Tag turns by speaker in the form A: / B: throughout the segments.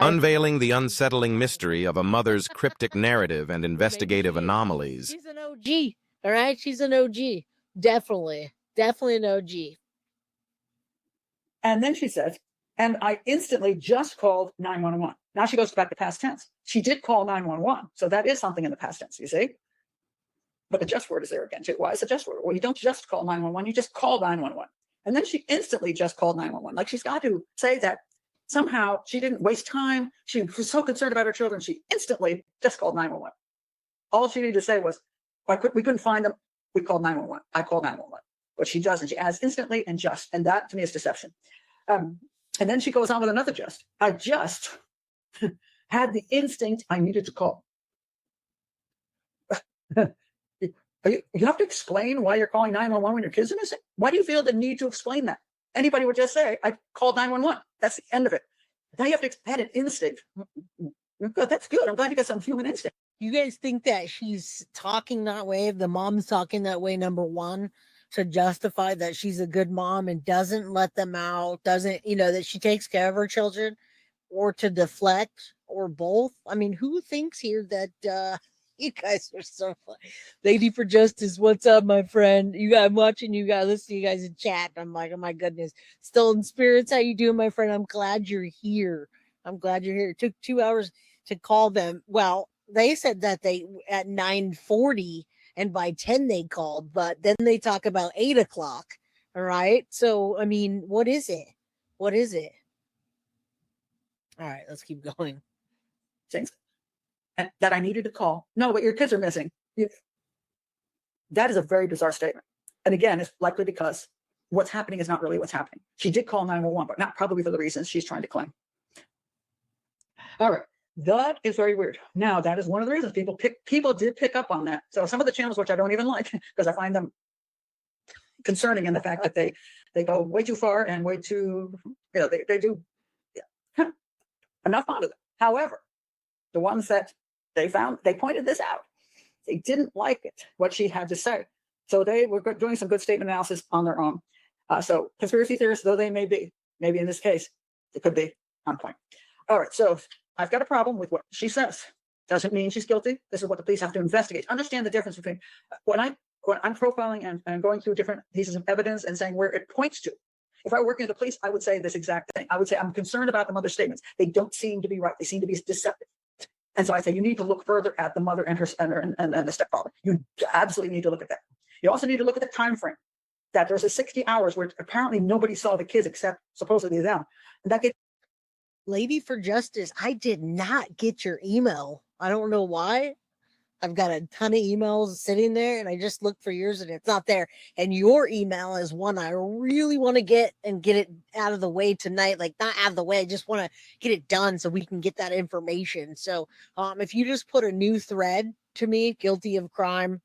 A: unveiling the unsettling mystery of a mother's cryptic narrative and investigative anomalies.
B: She's an OG, all right? She's an OG. Definitely an OG.
C: And then she says, and I instantly just called 911. Now she goes back to past tense. She did call 911. So that is something in the past tense, you see? But the just word is there again. Why is the just word? Well, you don't just call 911, you just call 911. And then she instantly just called 911. Like she's got to say that somehow she didn't waste time. She was so concerned about her children. She instantly just called 911. All she needed to say was, we couldn't find them. We called 911. I called 911. But she doesn't. She adds instantly and just. And that to me is deception. And then she goes on with another just. I just had the instinct I needed to call. You have to explain why you're calling 911 when your kids are missing? Why do you feel the need to explain that? Anybody would just say, I called 911. That's the end of it. Now you have to add an instinct. That's good. I'm glad you got some human instinct.
B: You guys think that she's talking that way? The mom's talking that way, number one, to justify that she's a good mom and doesn't let them out, doesn't, that she takes care of her children, or to deflect, or both? I mean, who thinks here that you guys are so funny. Lady for Justice, what's up, my friend? I'm watching you guys, listening to you guys in chat. I'm like, oh my goodness. Still in spirits, how you doing, my friend? I'm glad you're here. It took 2 hours to call them. Well, they said that they at 9:40 and by 10 they called, but then they talk about 8 o'clock. All right. So, I mean, what is it? All right, let's keep going.
C: Things that I needed to call. No, but your kids are missing. That is a very bizarre statement. And again, it's likely because what's happening is not really what's happening. She did call 911, but not probably for the reasons she's trying to claim. All right. That is very weird. Now, that is one of the reasons people did pick up on that. So some of the channels, which I don't even like, because I find them concerning in the fact that they go way too far and way too, they do enough onto them. However, the ones that they pointed this out. They didn't like it, what she had to say. So they were doing some good statement analysis on their own. So conspiracy theorists, though they may be, maybe in this case, it could be on point. All right, so I've got a problem with what she says. Doesn't mean she's guilty. This is what the police have to investigate. Understand the difference between when I'm profiling and going through different pieces of evidence and saying where it points to. If I were working with the police, I would say this exact thing. I would say I'm concerned about the mother's statements. They don't seem to be right. They seem to be deceptive. And so I say you need to look further at the mother and the stepfather. You absolutely need to look at that. You also need to look at the time frame. That there's a 60 hours where apparently nobody saw the kids except supposedly them. And that
B: Lady for Justice, I did not get your email. I don't know why. I've got a ton of emails sitting there and I just looked for yours and it's not there. And your email is one I really want to get it out of the way tonight. Like not out of the way. I just want to get it done so we can get that information. So if you just put a new thread to me, guilty of crime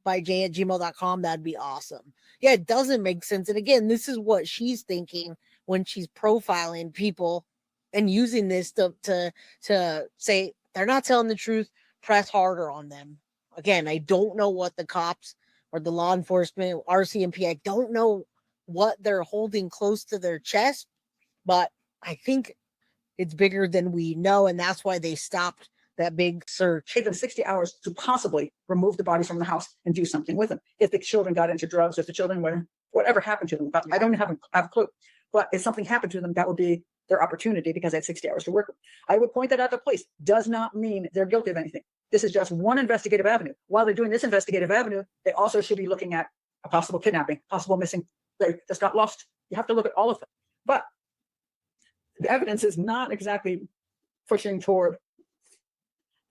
B: by j@gmail.com, that'd be awesome. Yeah, it doesn't make sense. And again, this is what she's thinking when she's profiling people and using this to say they're not telling the truth. Press harder on them. Again, I don't know what the cops or the law enforcement, RCMP, I don't know what they're holding close to their chest, but I think it's bigger than we know, and that's why they stopped that big search.
C: Take them 60 hours to possibly remove the bodies from the house and do something with them. If the children got into drugs, if the children were, whatever happened to them, but I don't have a clue. But if something happened to them, that would be their opportunity because they had 60 hours to work with. I would point that out to police. Does not mean they're guilty of anything. This is just one investigative avenue. While they're doing this investigative avenue, they also should be looking at a possible kidnapping, possible missing. They just got lost. You have to look at all of them. But the evidence is not exactly pushing toward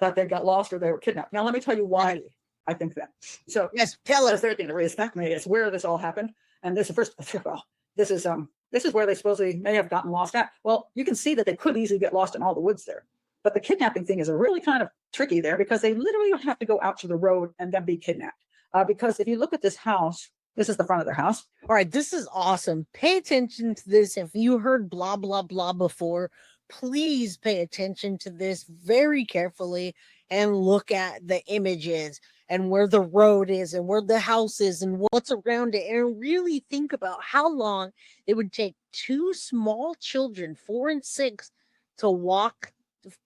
C: that they got lost or they were kidnapped. Now, let me tell you why I think that. So,
B: yes, tell us.
C: The third thing that really struck me is where this all happened. And this is this is where they supposedly may have gotten lost at. Well, you can see that they could easily get lost in all the woods there. But the kidnapping thing is a really kind of tricky there because they literally have to go out to the road and then be kidnapped. Because if you look at this house, this is the front of their house.
B: All right, this is awesome. Pay attention to this. If you heard blah, blah, blah before, please pay attention to this very carefully and look at the images and where the road is and where the house is and what's around it. And really think about how long it would take two small children, 4 and 6, to walk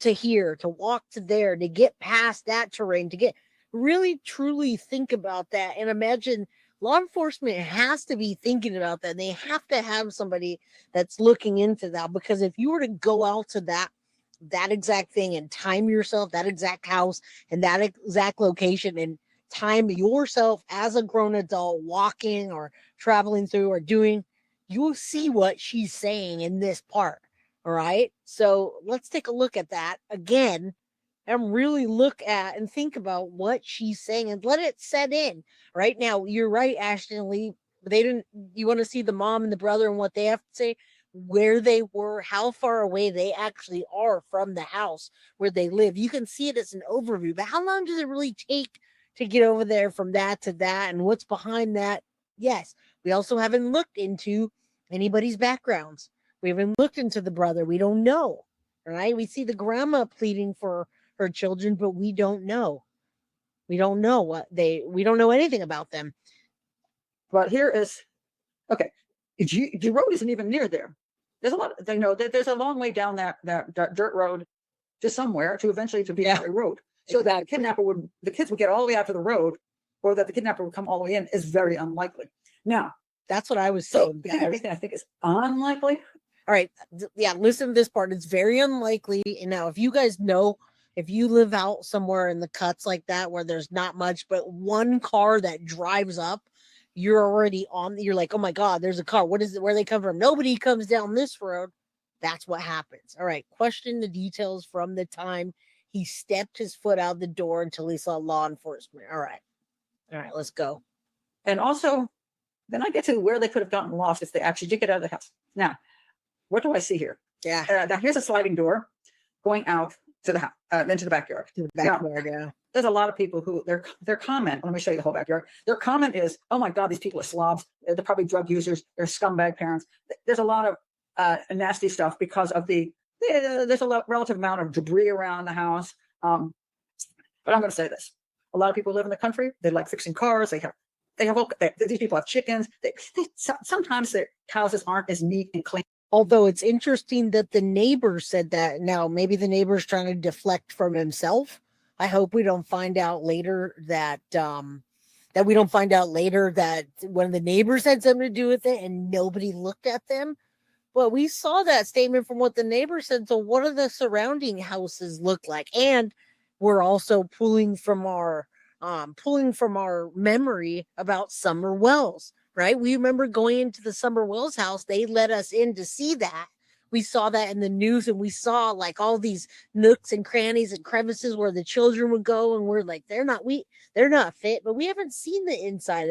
B: to here, to walk to there, to get past that terrain, to get really truly think about that and imagine law enforcement has to be thinking about that. They have to have somebody that's looking into that, because if you were to go out to that exact thing and time yourself, that exact house and that exact location, and time yourself as a grown adult walking or traveling through or doing, you'll see what she's saying in this part. All right. So let's take a look at that again and really look at and think about what she's saying and let it set in. Right now, you're right, Ashton Lee. They didn't, you want to see the mom and the brother and what they have to say, where they were, how far away they actually are from the house where they live. You can see it as an overview, but how long does it really take to get over there from that to that and what's behind that? Yes, we also haven't looked into anybody's backgrounds. We haven't looked into the brother. We don't know. Right? We see the grandma pleading for her children, but we don't know. We don't know we don't know anything about them.
C: But here is, okay, the road isn't even near there. There's a lot, there's a long way down that dirt road to somewhere to eventually to be a road. So that the kids would get all the way out to the road, or that the kidnapper would come all the way in is very unlikely. Now,
B: that's what I was saying.
C: Everything I think is unlikely.
B: All right. Yeah. Listen to this part. It's very unlikely. And now, if you guys know, if you live out somewhere in the cuts like that, where there's not much, but one car that drives up, you're already you're like, oh my God, there's a car. What is it? Where they come from? Nobody comes down this road. That's what happens. All right. Question the details from the time he stepped his foot out the door until he saw law enforcement. All right. All right. Let's go.
C: And also, then I get to where they could have gotten lost if they actually did get out of the house. Now, what do I see here?
B: Yeah.
C: Now here's a sliding door going out to the house, into the backyard.
B: To the backyard, yeah.
C: There's a lot of people who their comment. Let me show you the whole backyard. Their comment is, "Oh my God, these people are slobs. They're probably drug users. They're scumbag parents." There's a lot of nasty stuff because of there's a relative amount of debris around the house. But I'm going to say this: a lot of people live in the country. They like fixing cars. These people have chickens. Sometimes their houses aren't as neat and clean.
B: Although it's interesting that the neighbor said that. Now, maybe the neighbor's trying to deflect from himself. I hope we don't find out later that one of the neighbors had something to do with it and nobody looked at them. But we saw that statement from what the neighbor said. So what do the surrounding houses look like? And we're also pulling from our memory about Summer Wells. Right? We remember going into the Summer Wells house. They let us in to see that. We saw that in the news, and we saw like all these nooks and crannies and crevices where the children would go, and we're like, they're not fit, but we haven't seen the inside of